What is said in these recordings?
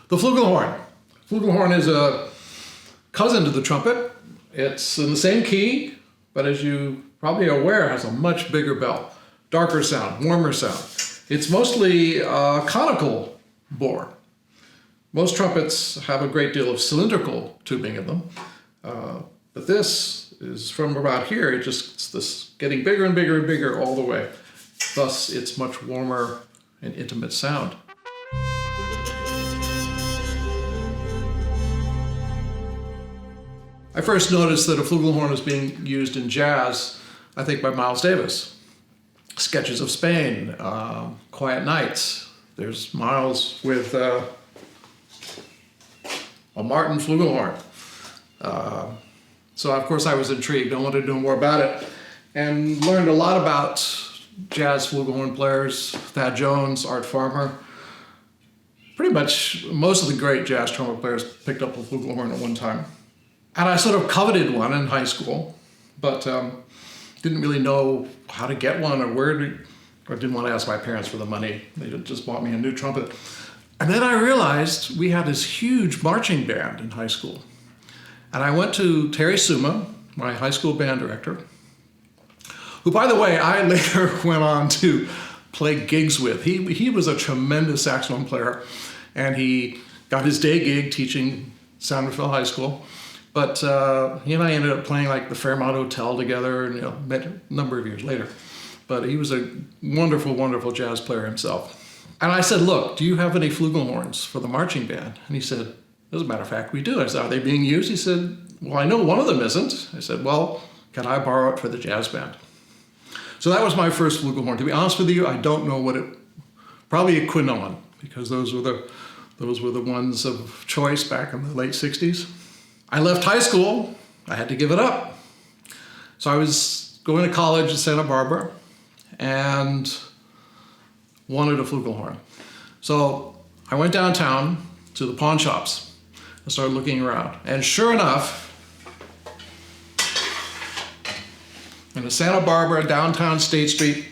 The flugelhorn. Flugelhorn is a cousin to the trumpet. It's in the same key, but as you probably are aware, has a much bigger bell, darker sound, warmer sound. It's mostly conical bore. Most trumpets have a great deal of cylindrical tubing in them, but this is from about here. It's this getting bigger and bigger and bigger all the way. Thus, it's much warmer and intimate sound. I first noticed that a flugelhorn was being used in jazz, I think by Miles Davis. Sketches of Spain, Quiet Nights. There's Miles with a Martin flugelhorn. So of course I was intrigued. I wanted to know more about it and learned a lot about jazz flugelhorn players, Thad Jones, Art Farmer. Pretty much most of the great jazz trumpet players picked up a flugelhorn at one time. And I sort of coveted one in high school, but didn't really know how to get one or didn't want to ask my parents for the money. They just bought me a new trumpet. And then I realized we had this huge marching band in high school. And I went to Terry Suma, my high school band director, who, by the way, I later went on to play gigs with. He was a tremendous saxophone player, and he got his day gig teaching Sandersville High School. But he and I ended up playing like the Fairmont Hotel together, and met a number of years later. But he was a wonderful, wonderful jazz player himself. And I said, look, do you have any flugelhorns for the marching band? And he said, as a matter of fact, we do. I said, are they being used? He said, well, I know one of them isn't. I said, well, can I borrow it for the jazz band? So that was my first flugelhorn. To be honest with you, I don't know what it, probably a quinoan, because those were the ones of choice back in the late 60s. I left high school, I had to give it up. So I was going to college in Santa Barbara and wanted a flugelhorn. So I went downtown to the pawn shops and started looking around. And sure enough, in the Santa Barbara downtown State Street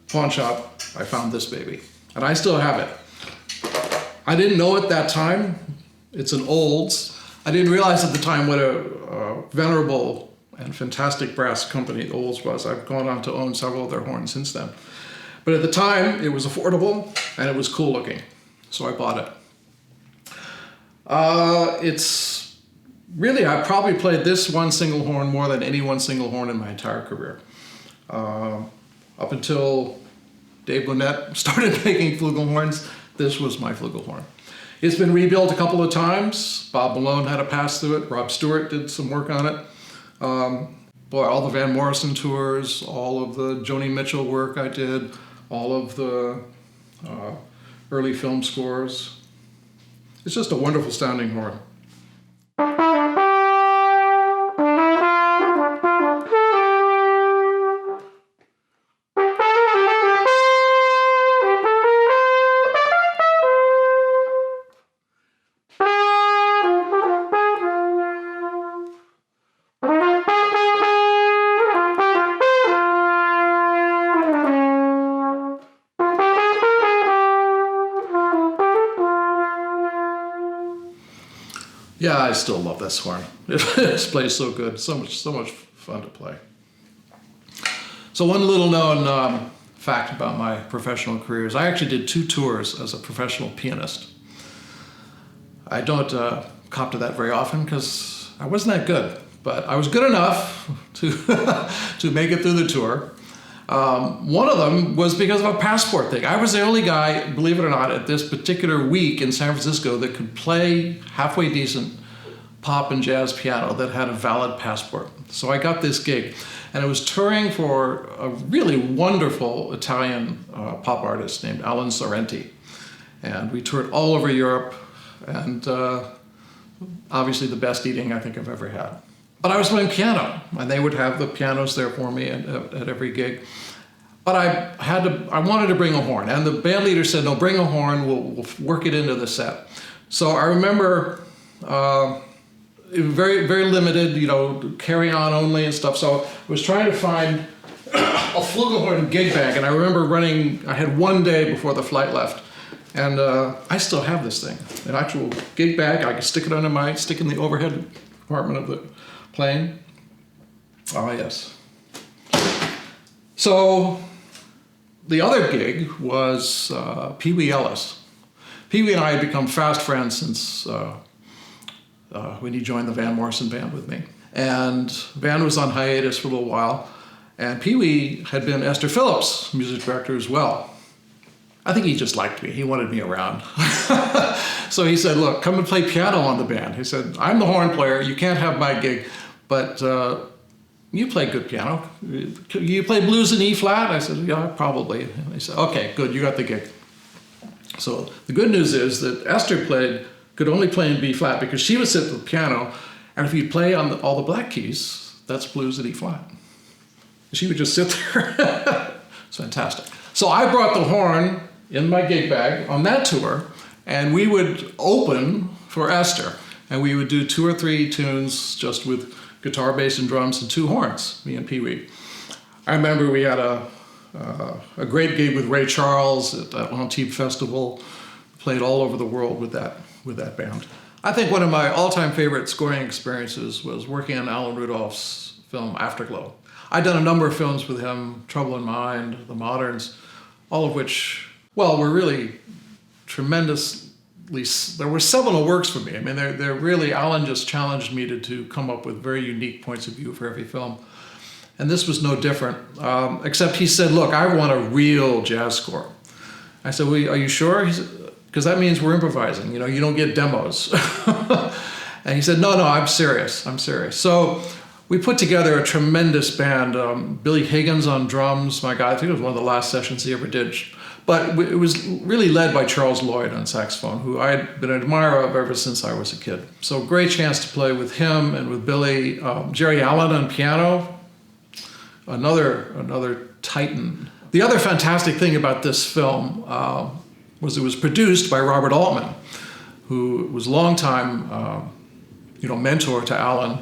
pawn shop, I found this baby. And I still have it. I didn't know at that time, it's an Olds. I didn't realize at the time what a venerable and fantastic brass company Olds was. I've gone on to own several of their horns since then. But at the time, it was affordable and it was cool looking. So I bought it. It's really, I probably played this one single horn more than any one single horn in my entire career. Up until Dave Bonnet started making flugelhorns, this was my flugelhorn. It's been rebuilt a couple of times. Bob Malone had a pass through it. Rob Stewart did some work on it. All the Van Morrison tours, all of the Joni Mitchell work I did, all of the early film scores. It's just a wonderful sounding horn. Yeah, I still love this horn. It plays so good, so much fun to play. So one little known fact about my professional career is I actually did 2 tours as a professional pianist. I don't cop to that very often because I wasn't that good, but I was good enough to to make it through the tour. One of them was because of a passport thing. I was the only guy, believe it or not, at this particular week in San Francisco that could play halfway decent pop and jazz piano that had a valid passport. So I got this gig, and I was touring for a really wonderful Italian pop artist named Alan Sorrenti. And we toured all over Europe, and obviously the best eating I think I've ever had. But I was playing piano, and they would have the pianos there for me at every gig. But I wanted to bring a horn, and the band leader said, no, bring a horn, we'll work it into the set. So I remember very, very limited, carry on only and stuff. So I was trying to find a flugelhorn gig bag, and I remember I had one day before the flight left, And I still have this thing, an actual gig bag. I can stick in the overhead compartment of the plane. Oh, yes. So the other gig was Pee Wee Ellis. Pee Wee and I had become fast friends since when he joined the Van Morrison Band with me. And Van was on hiatus for a little while, and Pee Wee had been Esther Phillips' music director as well. I think he just liked me. He wanted me around. So he said, look, come and play piano on the band. He said, I'm the horn player. You can't have my gig, but you play good piano. You play blues in E flat? I said, yeah, probably. And he said, okay, good, you got the gig. So the good news is that Esther could only play in B flat because she would sit at the piano, and if you play on all the black keys, that's blues at E flat. She would just sit there. It's fantastic. So I brought the horn in my gig bag on that tour, and we would open for Esther, and we would do 2 or 3 tunes just with guitar, bass, and drums and 2 horns, me and Pee Wee. I remember we had a great gig with Ray Charles at the Antibes Festival, played all over the world with that band. I think one of my all-time favorite scoring experiences was working on Alan Rudolph's film After Glow. I'd done a number of films with him, Trouble in Mind, The Moderns, all of which, well, were really tremendously, there were seminal works for me. I mean, they're really, Alan just challenged me to come up with very unique points of view for every film. And this was no different, except he said, look, I want a real jazz score. I said, well, are you sure? He said, because that means we're improvising, you know, you don't get demos. And he said, no, I'm serious. So we put together a tremendous band. Billy Higgins on drums, my guy, I think it was one of the last sessions he ever did. But it was really led by Charles Lloyd on saxophone, who I had been an admirer of ever since I was a kid. So great chance to play with him and with Billy. Jerry Allen on piano, another titan. The other fantastic thing about this film was it was produced by Robert Altman, who was a longtime mentor to Alan,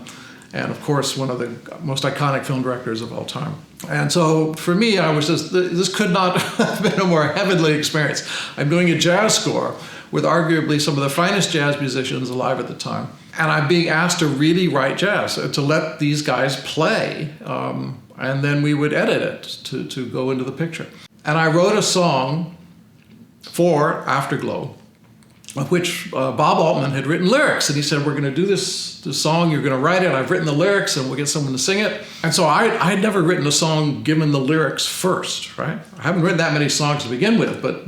and of course one of the most iconic film directors of all time. And so for me, I was just, this could not have been a more heavenly experience. I'm doing a jazz score with arguably some of the finest jazz musicians alive at the time. And I'm being asked to really write jazz, to let these guys play, and then we would edit it to go into the picture. And I wrote a song for After Glow, of which Bob Altman had written lyrics. And he said, we're going to do this song, you're going to write it, I've written the lyrics, and we'll get someone to sing it. And so I had never written a song given the lyrics first, right? I haven't written that many songs to begin with, but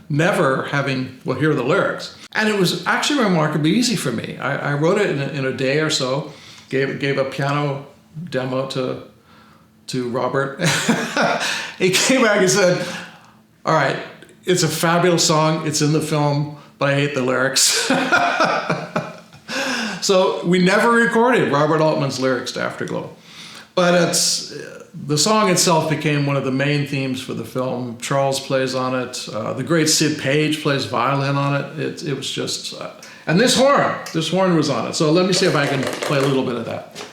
never having, well, here are the lyrics. And it was actually remarkably easy for me. I wrote it in a day or so, gave a piano demo to Robert. He came back and said, all right, it's a fabulous song, it's in the film, but I hate the lyrics. So we never recorded Robert Altman's lyrics to Afterglow. But the song itself became one of the main themes for the film. Charles plays on it. The great Sid Page plays violin on it. It was just, and this horn was on it. So let me see if I can play a little bit of that.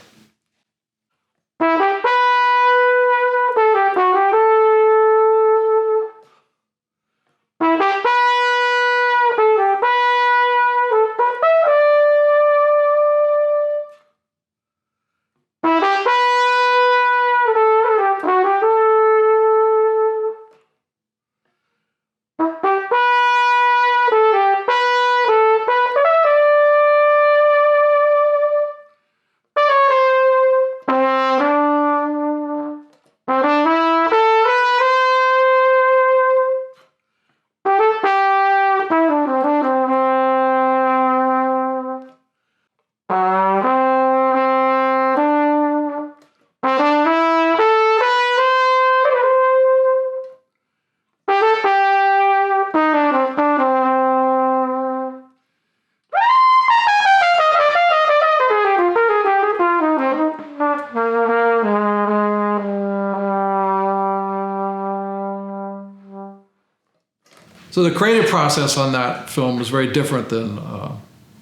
So the creative process on that film was very different than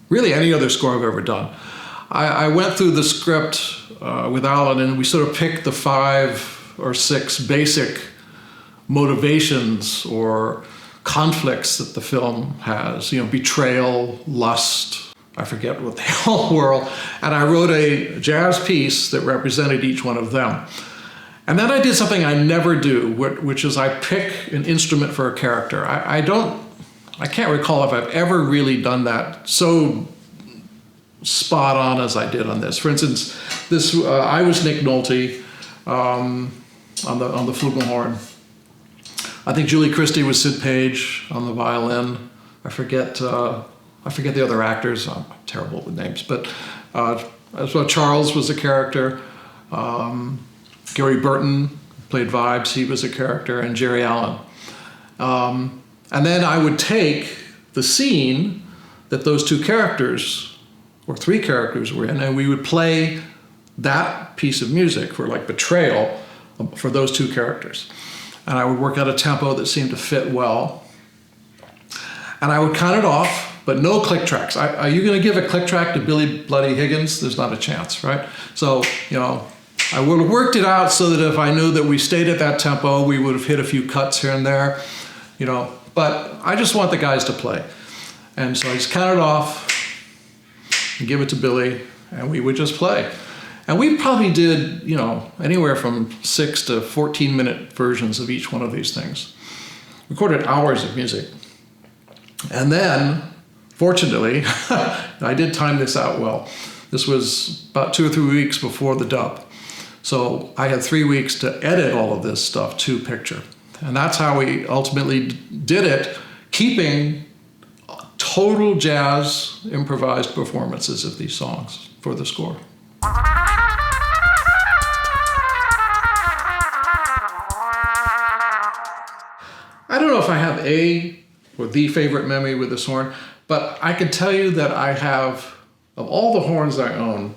really any other score I've ever done. I went through the script with Alan, and we sort of picked the 5 or 6 basic motivations or conflicts that the film has, betrayal, lust, I forget what they all were. And I wrote a jazz piece that represented each one of them. And then I did something I never do, which is I pick an instrument for a character. I can't recall if I've ever really done that so spot on as I did on this. For instance, I was Nick Nolte on the flugelhorn. I think Julie Christie was Sid Page on the violin. I forget the other actors. I'm terrible with names, but so Charles was a character. Gary Burton played vibes. He was a character, and Jerry Allen. And then I would take the scene that those two characters, or three characters were in, and we would play that piece of music for like betrayal for those two characters. And I would work out a tempo that seemed to fit well. And I would count it off, but no click tracks. Are you going to give a click track to Billy Bloody Higgins? There's not a chance, right? So, I would have worked it out so that if I knew that we stayed at that tempo, we would have hit a few cuts here and there, But I just want the guys to play. And so I just count it off and give it to Billy, and we would just play. And we probably did, anywhere from 6 to 14-minute versions of each one of these things. Recorded hours of music. And then, fortunately, I did time this out well. This was about 2 or 3 weeks before the dub. So I had 3 weeks to edit all of this stuff to picture. And that's how we ultimately did it, keeping total jazz improvised performances of these songs for the score. I don't know if I have a or the favorite memory with this horn, but I can tell you that I have, of all the horns I own,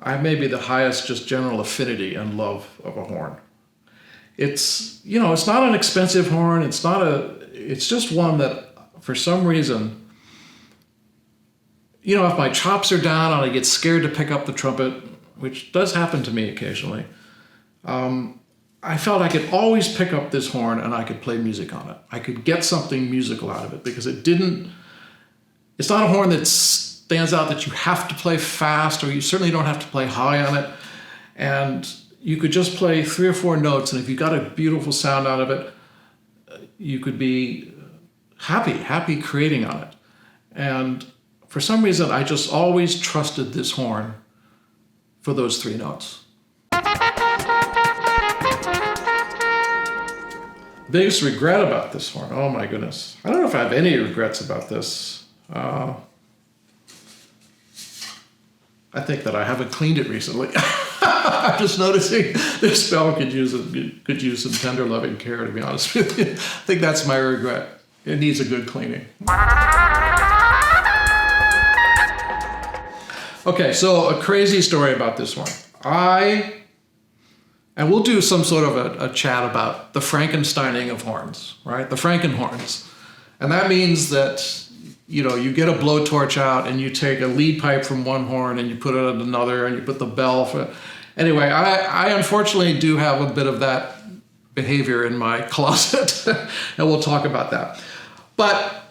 I have maybe the highest just general affinity and love of a horn. It's, it's not an expensive horn. It's just one that for some reason, if my chops are down and I get scared to pick up the trumpet, which does happen to me occasionally, I felt I could always pick up this horn and I could play music on it. I could get something musical out of it because it's not a horn that stands out that you have to play fast, or you certainly don't have to play high on it. And you could just play 3 or 4 notes, and if you got a beautiful sound out of it, you could be happy creating on it. And for some reason, I just always trusted this horn for those 3 notes. Biggest regret about this horn, oh my goodness. I don't know if I have any regrets about this. I think that I haven't cleaned it recently. I'm just noticing this bell could use some tender loving care, to be honest with you. I think that's my regret. It needs a good cleaning. Okay, so a crazy story about this horn. And we'll do some sort of a chat about the Frankensteining of horns, right? The Frankenhorns. And that means that, you get a blowtorch out and you take a lead pipe from one horn and you put it on another and you put the bell for it. Anyway, I unfortunately do have a bit of that behavior in my closet, and we'll talk about that. But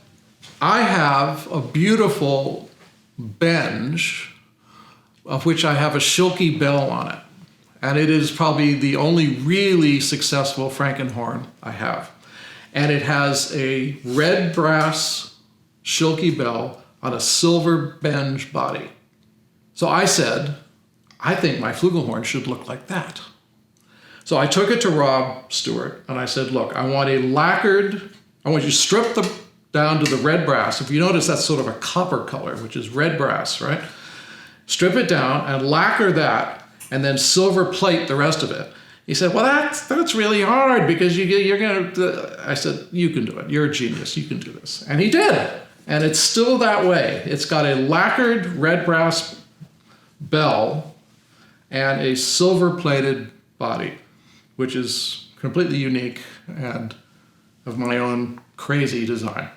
I have a beautiful benge of which I have a Schilke bell on it. And it is probably the only really successful Frankenhorn I have. And it has a red brass Schilke bell on a silver benge body. So I said, I think my flugelhorn should look like that. So I took it to Rob Stewart and I said, look, I want you to strip down to the red brass. If you notice, that's sort of a copper color, which is red brass, right? Strip it down and lacquer that, and then silver plate the rest of it. He said, well, that's really hard because you're going to... I said, you can do it. You're a genius. You can do this. And he did. And it's still that way. It's got a lacquered red brass bell and a silver-plated body, which is completely unique and of my own crazy design.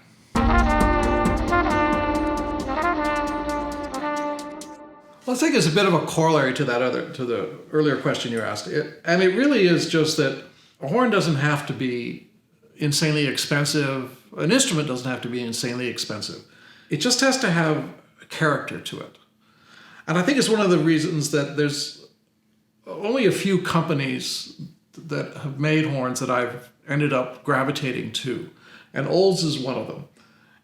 Well, I think it's a bit of a corollary to the earlier question you asked. And it really is just that a horn doesn't have to be insanely expensive. An instrument doesn't have to be insanely expensive. It just has to have a character to it. And I think it's one of the reasons that there's only a few companies that have made horns that I've ended up gravitating to. And Olds is one of them.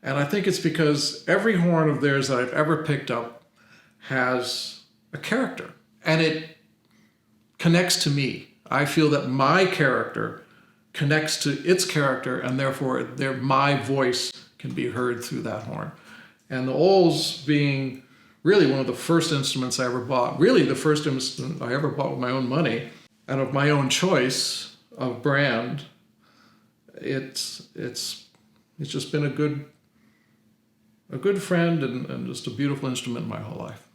And I think it's because every horn of theirs that I've ever picked up has a character. And it connects to me. I feel that my character connects to its character, and therefore my voice can be heard through that horn. And the Olds being really one of the first instruments I ever bought, really the first instrument I ever bought with my own money, and of my own choice of brand, it's just been a good friend and just a beautiful instrument my whole life.